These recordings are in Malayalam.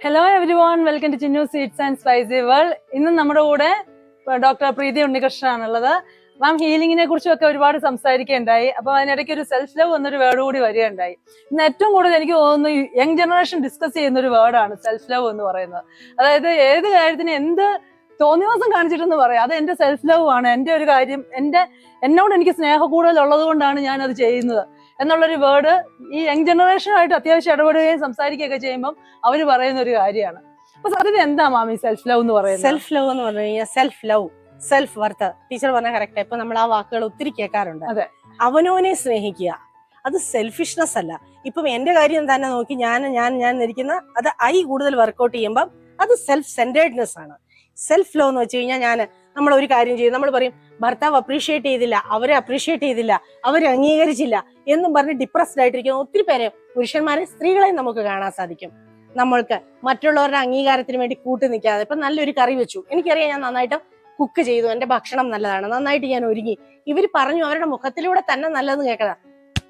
Hello everyone, welcome to Chinnu sweets and spicy world. ഇന്ന് നമ്മുടെ കൂടെ ഡോക്ടർ പ്രീതി ഉണ്ണികൃഷ്ണനാണുള്ളത്. മാം ഹീലിംഗിനെ കുറിച്ചൊക്കെ ഒരുപാട് സംസാരിക്കുകയുണ്ടായി. അപ്പൊ അതിനിടയ്ക്ക് ഒരു സെൽഫ് ലവ് എന്നൊരു വേർഡ് കൂടി വരികയുണ്ടായി. ഇന്ന് ഏറ്റവും കൂടുതൽ എനിക്ക് തോന്നുന്നു യങ് ജനറേഷൻ ഡിസ്കസ് ചെയ്യുന്ന ഒരു വേർഡാണ് സെൽഫ് ലവ് എന്ന് പറയുന്നത്. അതായത് ഏത് കാര്യത്തിന് എന്ത് തോന്നിവാസം കാണിച്ചിട്ടെന്ന് പറയാം, അത് എന്റെ സെൽഫ് ലവ് ആണ്, എന്റെ ഒരു കാര്യം, എന്നോട് എനിക്ക് സ്നേഹം കൂടുതലുള്ളത് കൊണ്ടാണ് ഞാൻ അത് ചെയ്യുന്നത് എന്നുള്ളൊരു വേർഡ് ഈ യങ് ജനറേഷനുമായിട്ട് അത്യാവശ്യം ഇടപെടുകയും സംസാരിക്കുകയൊക്കെ ചെയ്യുമ്പോൾ അവര് പറയുന്ന ഒരു കാര്യമാണ്. അപ്പൊ അതിന് എന്താ മാമി സെൽഫ് ലവ് എന്ന് പറയുന്നത്? സെൽഫ് ലവ് എന്ന് പറഞ്ഞു കഴിഞ്ഞാൽ self love, self worth. Teacher പറഞ്ഞ കറക്റ്റ്. ഇപ്പൊ നമ്മൾ ആ വാക്കുകൾ ഒത്തിരി കേൾക്കാറുണ്ട്. അതെ, അവനവനെ സ്നേഹിക്കുക, അത് സെൽഫിഷ്നെസ് അല്ല. ഇപ്പം എന്റെ കാര്യം തന്നെ നോക്കി ഞാൻ ഇരിക്കുന്ന അത് കൂടുതൽ വർക്ക്ഔട്ട് ചെയ്യുമ്പോൾ അത് സെൽഫ് സെന്റേഡ്നെസ് ആണ്. സെൽഫ് ലവ് എന്ന് വെച്ച് കഴിഞ്ഞാൽ നമ്മൾ ഒരു കാര്യം ചെയ്യും, നമ്മൾ പറയും ഭർത്താവ് അപ്രീഷിയേറ്റ് ചെയ്തില്ല, അവരെ അപ്രീഷിയേറ്റ് ചെയ്തില്ല, അവരെ അംഗീകരിച്ചില്ല എന്നും പറഞ്ഞ് ഡിപ്രസ്ഡ് ആയിട്ടിരിക്കുന്ന ഒത്തിരി പേരെ, പുരുഷന്മാരെ സ്ത്രീകളെയും നമുക്ക് കാണാൻ സാധിക്കും. നമ്മൾക്ക് മറ്റുള്ളവരുടെ അംഗീകാരത്തിന് വേണ്ടി കൂട്ടു നിൽക്കാതെ, ഇപ്പൊ നല്ലൊരു കറി വെച്ചു, എനിക്കറിയാം ഞാൻ നന്നായിട്ട് കുക്ക് ചെയ്തു, എന്റെ ഭക്ഷണം നല്ലതാണ്, നന്നായിട്ട് ഞാൻ ഒരുങ്ങി, ഇവര് പറഞ്ഞു അവരുടെ മുഖത്തിലൂടെ തന്നെ നല്ലതെന്ന് കേൾക്കണ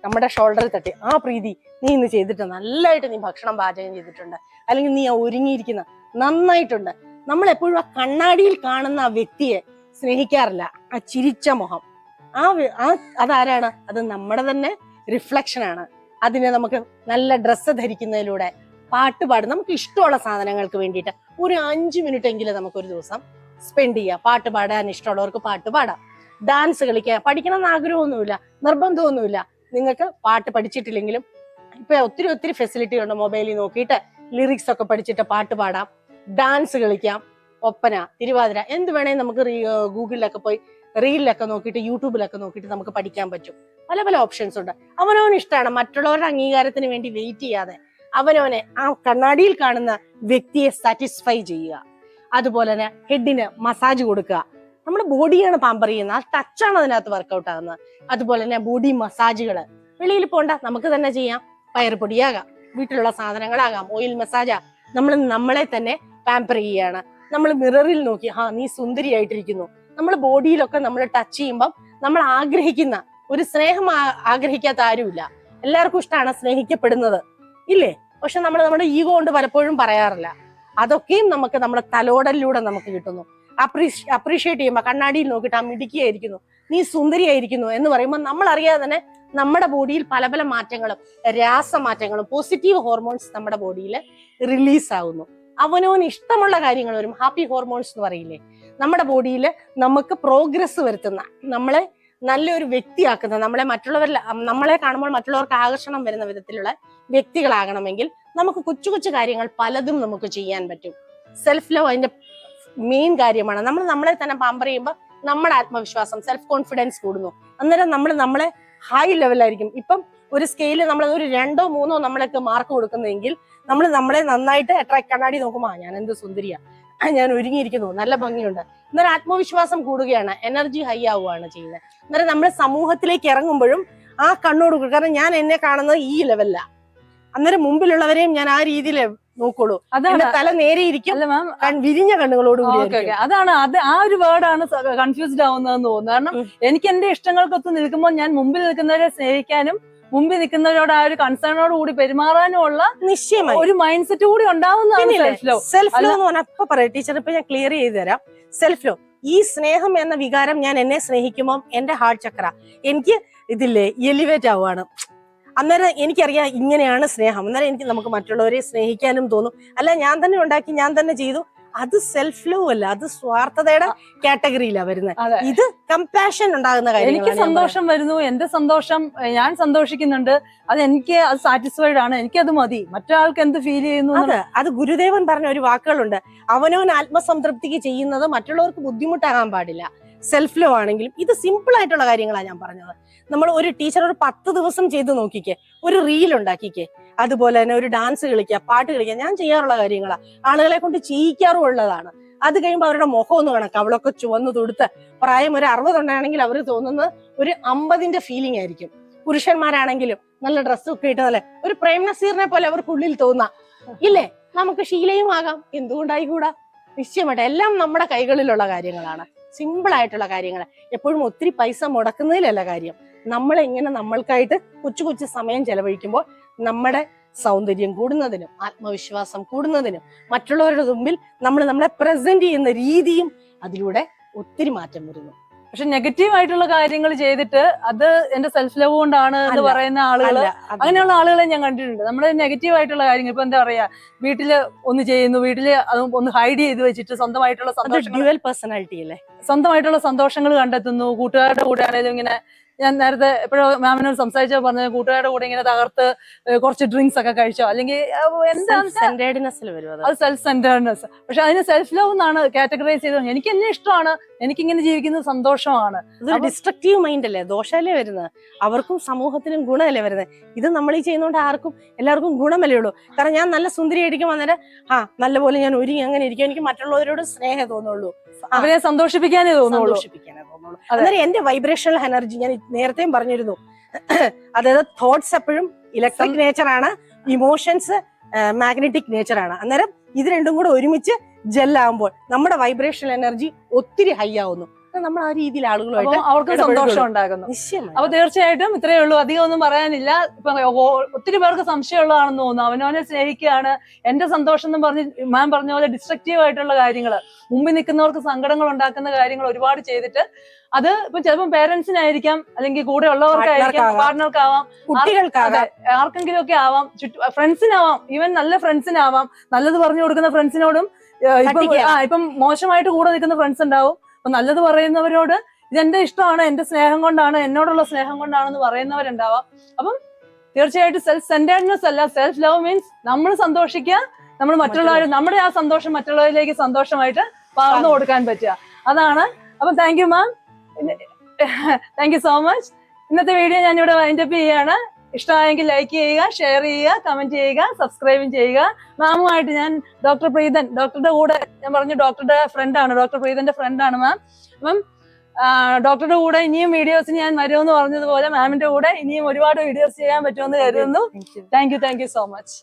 നമ്മുടെ ഷോൾഡറിൽ തട്ടി, ആ പ്രീതി നീ ഇന്ന് ചെയ്തിട്ട് നല്ലതായിട്ട് നീ ഭക്ഷണം പാചകം ചെയ്തിട്ടുണ്ട്, അല്ലെങ്കിൽ നീ ഒരുങ്ങിയിരിക്കുന്ന നന്നായിട്ടുണ്ട്. നമ്മൾ എപ്പോഴും ആ കണ്ണാടിയിൽ കാണുന്ന ആ വ്യക്തിയെ സ്നേഹിക്കാറില്ല. ആ ചിരിച്ച മുഖം, അതാരാണ്? അത് നമ്മുടെ തന്നെ റിഫ്ലക്ഷൻ ആണ്. അതിനെ നമുക്ക് നല്ല ഡ്രസ്സ് ധരിക്കുന്നതിലൂടെ, പാട്ട് പാടും, നമുക്ക് ഇഷ്ടമുള്ള സാധനങ്ങൾക്ക് വേണ്ടിയിട്ട് ഒരു 5 മിനിറ്റ് എങ്കിലും നമുക്കൊരു ദിവസം സ്പെൻഡ് ചെയ്യാം. പാട്ട് പാടാൻ ഇഷ്ടമുള്ളവർക്ക് പാട്ട് പാടാം, ഡാൻസ് കളിക്കാം. പഠിക്കണം എന്ന് ആഗ്രഹമൊന്നുമില്ല, നിർബന്ധമൊന്നുമില്ല. നിങ്ങൾക്ക് പാട്ട് പഠിച്ചിട്ടില്ലെങ്കിലും ഇപ്പൊ ഒത്തിരി ഫെസിലിറ്റി ഉണ്ട്. മൊബൈലിൽ നോക്കിയിട്ട് ലിറിക്സ് ഒക്കെ പഠിച്ചിട്ട് പാട്ട് പാടാം, ഡാൻസ് കളിക്കാം, ഒപ്പന, തിരുവാതിര, എന്ത് വേണേലും നമുക്ക് ഗൂഗിളിലൊക്കെ പോയി റീലിലൊക്കെ നോക്കിയിട്ട് യൂട്യൂബിലൊക്കെ നോക്കിയിട്ട് നമുക്ക് പഠിക്കാൻ പറ്റും. പല ഓപ്ഷൻസ് ഉണ്ട്. അവനവന് ഇഷ്ടമാണ്. മറ്റുള്ളവരുടെ അംഗീകാരത്തിന് വേണ്ടി വെയിറ്റ് ചെയ്യാതെ അവനവനെ ആ കണ്ണാടിയിൽ കാണുന്ന വ്യക്തിയെ സാറ്റിസ്ഫൈ ചെയ്യുക. അതുപോലെ തന്നെ ഹെഡിന് മസാജ് കൊടുക്കുക. നമ്മുടെ ബോഡിയാണ് പാമ്പർ ചെയ്യുന്നത്, ആ ടച്ചാണ് അതിനകത്ത് വർക്കൗട്ട് ആകുന്നത്. അതുപോലെ തന്നെ ബോഡി മസാജുകൾ വെളിയിൽ പോണ്ട, നമുക്ക് തന്നെ ചെയ്യാം. പയറുപൊടിയാകാം, വീട്ടിലുള്ള സാധനങ്ങളാകാം, ഓയിൽ മസാജാ. നമ്മളെ തന്നെ പാമ്പർ ചെയ്യുകയാണ്. നമ്മൾ മിററിൽ നോക്കി നീ സുന്ദരിയായിട്ടിരിക്കുന്നു. നമ്മൾ ബോഡിയിലൊക്കെ നമ്മൾ ടച്ച് ചെയ്യുമ്പം നമ്മൾ ആഗ്രഹിക്കുന്ന ഒരു സ്നേഹം ആഗ്രഹിക്കാത്ത ആരുമില്ല. എല്ലാവർക്കും ഇഷ്ടമാണ് സ്നേഹിക്കപ്പെടുന്നത്, ഇല്ലേ? പക്ഷെ നമ്മൾ നമ്മുടെ ഈഗോ കൊണ്ട് പലപ്പോഴും പറയാറില്ല. അതൊക്കെയും നമുക്ക് നമ്മുടെ തലോടലിലൂടെ നമുക്ക് കിട്ടുന്നു. അപ്രീഷിയേറ്റ് ചെയ്യുമ്പോൾ കണ്ണാടിയിൽ നോക്കിയിട്ട് ആ മിടുക്കിയായിരിക്കുന്നു, നീ സുന്ദരിയായിരിക്കുന്നു എന്ന് പറയുമ്പോൾ നമ്മൾ അറിയാതെ തന്നെ നമ്മുടെ ബോഡിയിൽ പല മാറ്റങ്ങളും, രാസമാറ്റങ്ങളും, പോസിറ്റീവ് ഹോർമോൺസ് നമ്മുടെ ബോഡിയിൽ റിലീസ് ആകുന്നു. അവനവന് ഇഷ്ടമുള്ള കാര്യങ്ങൾ വരും. ഹാപ്പി ഹോർമോൺസ് എന്ന് പറയില്ലേ? നമ്മുടെ ബോഡിയിൽ നമുക്ക് പ്രോഗ്രസ് വരുത്തുന്ന, നമ്മളെ നല്ലൊരു വ്യക്തിയാക്കുന്ന, നമ്മളെ കാണുമ്പോൾ മറ്റുള്ളവർക്ക് ആകർഷണം വരുന്ന വിധത്തിലുള്ള വ്യക്തികളാകണമെങ്കിൽ നമുക്ക് കൊച്ചു കാര്യങ്ങൾ പലതും നമുക്ക് ചെയ്യാൻ പറ്റും. സെൽഫ് ലവ് അതിന്റെ മെയിൻ കാര്യമാണ്. നമ്മളെ തന്നെ പാമ്പർ ചെയ്യുമ്പോൾ നമ്മുടെ ആത്മവിശ്വാസം, സെൽഫ് കോൺഫിഡൻസ് കൂടുന്നു. അന്നേരം നമ്മളെ ഹൈ ലെവലായിരിക്കും. ഇപ്പം ഒരു സ്കെയില് നമ്മൾ ഒരു 2ഓ 3ഓ നമ്മളൊക്കെ മാർക്ക് കൊടുക്കുന്നതെങ്കിൽ നമ്മളെ നന്നായിട്ട് കണ്ണാടി നോക്കുമ്പോൾ ഞാൻ എന്ത് സുന്ദരിയാ, ഞാൻ ഒരുങ്ങിയിരിക്കുന്നു, നല്ല ഭംഗിയുണ്ട്. അന്നേരം ആത്മവിശ്വാസം കൂടുകയാണ്, എനർജി ഹൈ ആവുകയാണ് ചെയ്യുന്നത്. അന്നേരം നമ്മൾ സമൂഹത്തിലേക്ക് ഇറങ്ങുമ്പോഴും ആ കണ്ണോട്, കാരണം ഞാൻ എന്നെ കാണുന്നത് ഈ ലെവലില, അന്നേരം മുമ്പിലുള്ളവരെയും ഞാൻ ആ രീതിയിൽ നോക്കുള്ളൂ. അതാണ് തല നേരെ ഇരിക്കും, വിരിഞ്ഞ കണ്ണുകളോടുകൂടി. അതാണ് ആ ഒരു വേർഡാണ് കൺഫ്യൂസ്ഡ് ആവുന്നതെന്ന് തോന്നുന്നു. കാരണം എനിക്ക് എന്റെ ഇഷ്ടങ്ങൾക്കൊത്ത് നിൽക്കുമ്പോൾ ഞാൻ മുമ്പിൽ നിൽക്കുന്നവരെ സ്നേഹിക്കാനും മുമ്പിൽ നിൽക്കുന്നവരോട് ആ ഒരു കൺസേണോട് കൂടി പെരുമാറാനും ഉള്ള നിശ്ചയമായി ഒരു മൈൻഡ് സെറ്റ് കൂടി ഉണ്ടാവുന്നതാണ് സെൽഫ് ലവ്. സെൽഫ് ലവ് എന്ന് പറഞ്ഞാൽ ഇപ്പൊ പറയാം ടീച്ചർ, ഇപ്പൊ ഞാൻ ക്ലിയർ ചെയ്ത് തരാം. സെൽഫ് ലവ്, ഈ സ്നേഹം എന്ന വികാരം, ഞാൻ എന്നെ സ്നേഹിക്കുമ്പോൾ എന്റെ ഹാർട്ട് ചക്ര എനിക്ക് ഇതില്ലേ എലിവേറ്റ് ആവുകയാണ്. അന്നേരം എനിക്കറിയാം ഇങ്ങനെയാണ് സ്നേഹം. അന്നേരം നമുക്ക് മറ്റുള്ളവരെ സ്നേഹിക്കാനും തോന്നും. അല്ല ഞാൻ തന്നെ ഉണ്ടാക്കി, ഞാൻ തന്നെ ചെയ്തു, അത് സെൽഫ് ലവ് അല്ല, അത് സ്വാർത്ഥതയുടെ കാറ്റഗറിയിലാണ് വരുന്നത്. ഇത് കമ്പാഷൻ ഉണ്ടാകുന്ന കാര്യം. എനിക്ക് സന്തോഷം വരുന്നു, എന്റെ സന്തോഷം, ഞാൻ സന്തോഷിക്കുന്നുണ്ട്, അത് സാറ്റിസ്ഫൈഡ് ആണ്, എനിക്കത് മതി. മറ്റൊരാൾക്ക് എന്ത് ഫീൽ ചെയ്യുന്നു, അത് ഗുരുദേവൻ പറഞ്ഞ ഒരു വാക്കുകളുണ്ട്. അവനവൻ ആത്മസംതൃപ്തിക്ക് ചെയ്യുന്നത് മറ്റുള്ളവർക്ക് ബുദ്ധിമുട്ടാകാൻ പാടില്ല. സെൽഫ് ലവ് ആണെങ്കിലും ഇത് സിമ്പിൾ ആയിട്ടുള്ള കാര്യങ്ങളാണ് ഞാൻ പറഞ്ഞത്. നമ്മൾ ഒരു ടീച്ചർ ഒരു 10 ദിവസം ചെയ്ത് നോക്കിക്കേ, ഒരു റീൽ ഉണ്ടാക്കിക്കേ, അതുപോലെ തന്നെ ഒരു ഡാൻസ് കളിക്കുക, പാട്ട് കളിക്കുക. ഞാൻ ചെയ്യാറുള്ള കാര്യങ്ങളാണ്, ആളുകളെ കൊണ്ട് ചെയ്യിക്കാറുള്ളതാണ്. അത് കഴിയുമ്പോൾ അവരുടെ മുഖം ഒന്ന് കണക്ക്, അവളൊക്കെ ചുവന്ന് തൊടുത്ത്, പ്രായം ഒരു 60 ഉണ്ടാണെങ്കിൽ അവർ തോന്നുന്നത് ഒരു 50ന്റെ ഫീലിംഗ് ആയിരിക്കും. പുരുഷന്മാരാണെങ്കിലും നല്ല ഡ്രസ്സൊക്കെ ഇട്ട് നല്ല ഒരു പ്രേം നസീറിനെ പോലെ അവർക്കുള്ളിൽ തോന്നാം, ഇല്ലേ? നമുക്ക് ശീലയും ആകാം, എന്തുകൊണ്ടായിക്കൂടാ? നിശ്ചയമായിട്ട് എല്ലാം നമ്മുടെ കൈകളിലുള്ള കാര്യങ്ങളാണ്, സിമ്പിൾ ആയിട്ടുള്ള കാര്യങ്ങൾ. എപ്പോഴും ഒത്തിരി പൈസ മുടക്കുന്നതിലല്ല കാര്യം. നമ്മളെങ്ങനെ നമ്മൾക്കായിട്ട് കൊച്ചു സമയം ചെലവഴിക്കുമ്പോൾ നമ്മുടെ സൗന്ദര്യം കൂടുന്നതിനും ആത്മവിശ്വാസം കൂടുന്നതിനും മറ്റുള്ളവരുടെ മുമ്പിൽ നമ്മൾ നമ്മളെ പ്രസന്റ് ചെയ്യുന്ന രീതിയും അതിലൂടെ ഒത്തിരി മാറ്റം വരുന്നു. പക്ഷെ നെഗറ്റീവ് ആയിട്ടുള്ള കാര്യങ്ങൾ ചെയ്തിട്ട് അത് എന്റെ സെൽഫ് ലവ് കൊണ്ടാണ് എന്ന് പറയുന്ന ആളുകൾ, അങ്ങനെയുള്ള ആളുകളെ ഞാൻ കണ്ടിട്ടുണ്ട്. നമ്മുടെ നെഗറ്റീവ് ആയിട്ടുള്ള കാര്യങ്ങൾ ഇപ്പൊ എന്താ പറയാ, വീട്ടില് ഒന്ന് ചെയ്യുന്നു, വീട്ടില് ഒന്ന് ഹൈഡ് ചെയ്ത് വെച്ചിട്ട് സ്വന്തമായിട്ടുള്ള ഡ്യുവൽ പേഴ്സണാലിറ്റി അല്ലേ, സ്വന്തമായിട്ടുള്ള സന്തോഷങ്ങൾ കണ്ടെത്തുന്നു. കൂട്ടുകാരുടെ കൂടെ ആണെങ്കിലും ഇങ്ങനെ, ഞാൻ നേരത്തെ എപ്പോഴും മാമിനോട് സംസാരിച്ചോ പറഞ്ഞ കൂട്ടുകാരുടെ കൂടെ ഇങ്ങനെ തകർത്ത് കുറച്ച് ഡ്രിങ്ക്സ് ഒക്കെ കഴിച്ചോ, അല്ലെങ്കിൽ അത് സെൽഫ് സെന്റേർഡ്നെസ്. പക്ഷെ അതിന് സെൽഫ് ലവ് എന്നാണ് കാറ്റഗറൈസ് ചെയ്തത്. എനിക്ക് എന്നെ ഇഷ്ടമാണ്, എനിക്കിങ്ങനെ ജീവിക്കുന്നത് സന്തോഷമാണ്. ഡിസ്ട്രക്റ്റീവ് മൈൻഡ് അല്ലേ, ദോഷമല്ലേ വരുന്നത്, അവർക്കും സമൂഹത്തിനും ഗുണമല്ലേ വരുന്നത്. ഇത് നമ്മൾ ഈ ചെയ്യുന്നോണ്ട് എല്ലാവർക്കും ഗുണമല്ലേ ഉള്ളൂ. കാരണം ഞാൻ നല്ല സുന്ദരിയായിരിക്കും, അന്നേരം നല്ലപോലെ ഞാൻ ഒരുങ്ങി അങ്ങനെ ഇരിക്കും, എനിക്ക് മറ്റുള്ളവരോട് സ്നേഹം തോന്നുള്ളൂ, അവരെ സന്തോഷിപ്പിക്കാനേ തോന്നുള്ളൂ. അന്നേരം എന്റെ വൈബ്രേഷണൽ എനർജി ഞാൻ നേരത്തെയും പറഞ്ഞിരുന്നു, അതായത് തോട്ട്സ് എപ്പോഴും ഇലക്ട്രിക് നേച്ചറാണ്, ഇമോഷൻസ് മാഗ്നറ്റിക് നേച്ചറാണ്. അന്നേരം ഇത് രണ്ടും കൂടെ ഒരുമിച്ച് ജെല്ലാകുമ്പോൾ നമ്മുടെ വൈബ്രേഷണൽ എനർജി ഒത്തിരി ഹൈ ആവുന്നു. നമ്മൾ ആ രീതിയിൽ ആളുകളുമായിട്ട് അവർക്ക് സന്തോഷം ഉണ്ടാകുന്നു. അപ്പൊ തീർച്ചയായിട്ടും ഇത്രയേ ഉള്ളൂ, അധികം ഒന്നും പറയാനില്ല. ഇപ്പൊ ഒത്തിരി പേർക്ക് സംശയമുള്ളതാണെന്ന് തോന്നുന്നു. അവനവനെ സ്നേഹിക്കുകയാണ്, എന്റെ സന്തോഷം എന്ന് പറഞ്ഞ് മാം പറഞ്ഞ പോലെ ഡിസ്ട്രക്റ്റീവ് ആയിട്ടുള്ള കാര്യങ്ങൾ, മുമ്പിൽ നിൽക്കുന്നവർക്ക് സങ്കടങ്ങൾ ഉണ്ടാക്കുന്ന കാര്യങ്ങൾ ഒരുപാട് ചെയ്തിട്ട് അത് ഇപ്പൊ ചിലപ്പോൾ പേരൻസിനായിരിക്കാം, അല്ലെങ്കിൽ കൂടെ ഉള്ളവർക്കായിരിക്കാം, പാർട്ട്ണർക്കാവാം, കുട്ടികൾക്കാവാം, ആർക്കെങ്കിലും ഒക്കെ ആവാം, ഫ്രണ്ട്സിനാവാം, ഈവൻ നല്ല ഫ്രണ്ട്സിനാവാം. നല്ലത് പറഞ്ഞു കൊടുക്കുന്ന ഫ്രണ്ട്സിനോടും ഇപ്പം മോശമായിട്ട് കൂടെ നിൽക്കുന്ന ഫ്രണ്ട്സ് ഉണ്ടാവും. അപ്പൊ നല്ലത് പറയുന്നവരോട് ഇതെന്റെ ഇഷ്ടമാണ്, എന്റെ സ്നേഹം കൊണ്ടാണ്, എന്നോടുള്ള സ്നേഹം കൊണ്ടാണെന്ന് പറയുന്നവരുണ്ടാവാം. അപ്പം തീർച്ചയായിട്ടും സെൽഫ് സെന്റേർഡ്നെസ് അല്ല, സെൽഫ് ലവ് മീൻസ് നമ്മൾ സന്തോഷിക്കുക, നമ്മൾ മറ്റുള്ളവർ, നമ്മുടെ ആ സന്തോഷം മറ്റുള്ളവരിലേക്ക് സന്തോഷമായിട്ട് പകർന്നു കൊടുക്കാൻ പറ്റുക, അതാണ്. അപ്പൊ thank you ma'am, thank you so much. ഇന്നത്തെ വീഡിയോ ഞാൻ ഇവിടെ വൈൻഡപ്പ് ചെയ്യാണ്. ഇഷ്ടമായെങ്കിൽ ലൈക്ക് ചെയ്യുക, ഷെയർ ചെയ്യുക, കമന്റ് ചെയ്യുക, സബ്സ്ക്രൈബും ചെയ്യുക. മാമുമായിട്ട് ഞാൻ ഡോക്ടർ പ്രീതൻ, ഡോക്ടറുടെ കൂടെ ഞാൻ പറഞ്ഞു ഡോക്ടറുടെ ഫ്രണ്ടാണ്, ഡോക്ടർ പ്രീതന്റെ ഫ്രണ്ടാണ് മാം. അപ്പം ഡോക്ടറുടെ കൂടെ ഇനിയും വീഡിയോസ് ഞാൻ വരുമെന്ന് പറഞ്ഞതുപോലെ മാമിന്റെ കൂടെ ഇനിയും ഒരുപാട് വീഡിയോസ് ചെയ്യാൻ പറ്റുമെന്ന് കരുതുന്നു. Thank you so much.